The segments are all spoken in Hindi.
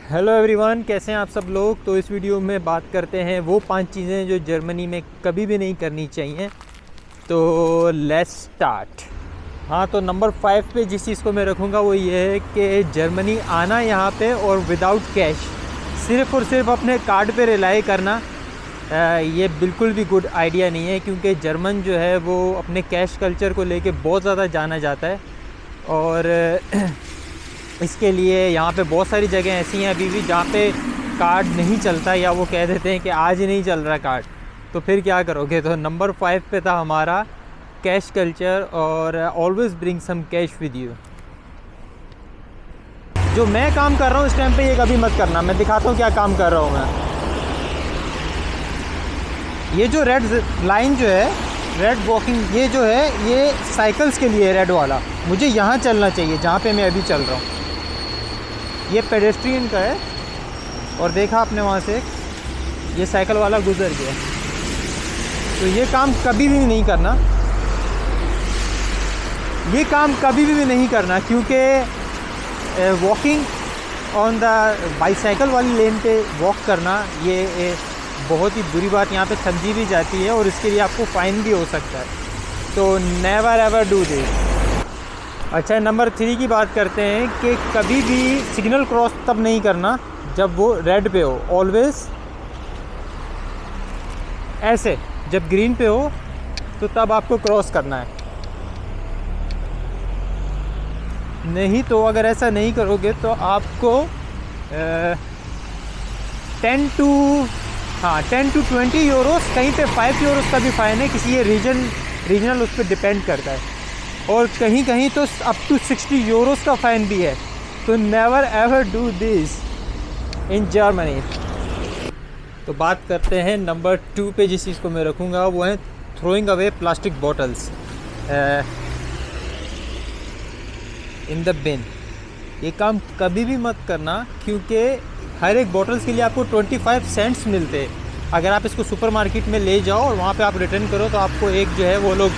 हेलो एवरीवन, कैसे हैं आप सब लोग। तो इस वीडियो में बात करते हैं वो 5 चीज़ें जो जर्मनी में कभी भी नहीं करनी चाहिए। तो लेट्स स्टार्ट। हाँ, तो नंबर 5 पे जिस चीज़ को मैं रखूँगा वो ये है कि जर्मनी आना यहाँ पे और विदाउट कैश, सिर्फ़ और सिर्फ अपने कार्ड पे रिलाई करना, ये बिल्कुल भी गुड आइडिया नहीं है। क्योंकि जर्मन जो है वो अपने कैश कल्चर को लेके बहुत ज़्यादा जाना जाता है। और इसके लिए यहाँ पे बहुत सारी जगह ऐसी हैं अभी भी जहाँ पे कार्ड नहीं चलता, या वो कह देते हैं कि आज ही नहीं चल रहा कार्ड। तो फिर क्या करोगे। तो नंबर 5 पे था हमारा कैश कल्चर, और always bring some cash with you. जो मैं काम कर रहा हूँ इस टाइम पे ये कभी मत करना। मैं दिखाता हूँ क्या काम कर रहा हूँ मैं। ये जो रेड लाइन जो है, रेड वॉकिंग, ये जो है ये साइकिल्स के लिए है, रेड वाला। मुझे यहाँ चलना चाहिए जहाँ पे मैं अभी चल रहा हूँ। ये पेडेस्ट्रियन का है, और देखा आपने वहाँ से ये साइकिल वाला गुजर गया। तो ये काम कभी भी नहीं करना, ये काम कभी भी नहीं करना, क्योंकि वॉकिंग ऑन द बाईसाइकिल वाली लेन पे वॉक करना ये बहुत ही बुरी बात यहाँ पे समझी भी जाती है, और इसके लिए आपको फ़ाइन भी हो सकता है। तो नेवर एवर डू दिस। अच्छा, नंबर 3 की बात करते हैं कि कभी भी सिग्नल क्रॉस तब नहीं करना जब वो रेड पे हो। ऑलवेज़ ऐसे, जब ग्रीन पे हो तो तब आपको क्रॉस करना है। नहीं तो अगर ऐसा नहीं करोगे तो आपको 10 to 20 यूरोस, कहीं पे 5 यूरोस का भी फ़ाइन है। किसी ये रीजनल उस पर डिपेंड करता है, और कहीं कहीं तो अप टू 60 यूरोस का फ़ाइन भी है। तो never ever do this in Germany. तो बात करते हैं नंबर 2 पे जिस चीज़ को मैं रखूँगा वो है throwing away plastic bottles in the bin. ये काम कभी भी मत करना, क्योंकि हर एक बॉटल्स के लिए आपको 25 सेंट्स मिलते हैं। अगर आप इसको सुपरमार्केट में ले जाओ और वहाँ पे आप रिटर्न करो तो आपको एक जो है वो लोग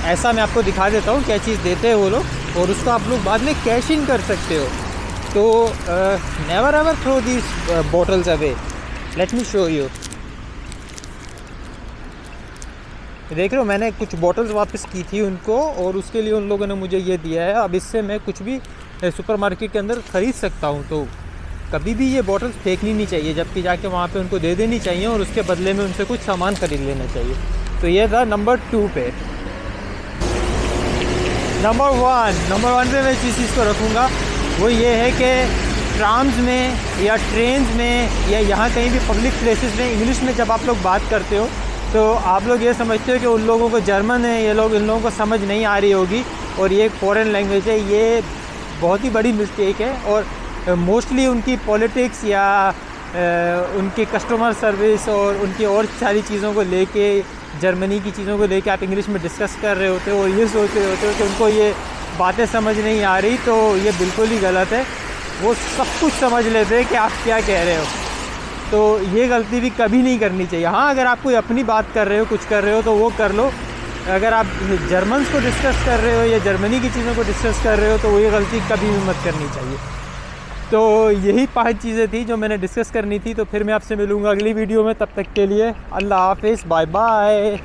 ऐसा, मैं आपको दिखा देता हूँ क्या चीज़ देते हैं वो लोग, और उसको आप लोग बाद में कैश इन कर सकते हो। तो never ever throw this bottles away. Let me show you. देख रहे हो, मैंने कुछ बॉटल्स वापस की थी उनको, और उसके लिए उन लोगों ने मुझे ये दिया है। अब इससे मैं कुछ भी सुपरमार्केट के अंदर ख़रीद सकता हूँ। तो कभी भी ये बॉटल्स फेंकनी नहीं चाहिए, जबकि जाके वहाँ पे उनको दे देनी चाहिए, और उसके बदले में उनसे कुछ सामान ख़रीद लेना चाहिए। तो ये था नंबर 2 पे। नंबर 1 पे मैं जिस चीज़ को रखूँगा वो ये है कि ट्राम्स में या ट्रेन्स में या यहाँ कहीं भी पब्लिक प्लेसेस में इंग्लिश में जब आप लोग बात करते हो तो आप लोग ये समझते हो कि उन लोगों को जर्मन है, ये लोग, इन लोगों को समझ नहीं आ रही होगी और ये एक फ़ॉरेन लैंग्वेज है। ये बहुत ही बड़ी मिस्टेक है, और मोस्टली उनकी पॉलिटिक्स या उनकी कस्टमर सर्विस और उनकी और सारी चीज़ों को लेके, जर्मनी की चीज़ों को लेके आप इंग्लिश में डिस्कस कर रहे होते हो और ये सोच रहे होते हो कि उनको ये बातें समझ नहीं आ रही। तो ये बिल्कुल ही गलत है। वो सब कुछ समझ लेते हैं कि आप क्या कह रहे हो। तो ये गलती भी कभी नहीं करनी चाहिए। हाँ, अगर आप कोई अपनी बात कर रहे हो, कुछ कर रहे हो तो वो कर लो। अगर आप जर्मन्स को डिस्कस कर रहे हो या जर्मनी की चीज़ों को डिस्कस कर रहे हो तो वो ये गलती कभी भी मत करनी चाहिए। तो यही 5 चीज़ें थी जो मैंने डिस्कस करनी थी। तो फिर मैं आपसे मिलूँगा अगली वीडियो में। तब तक के लिए अल्लाह हाफ़िज़, बाय बाय।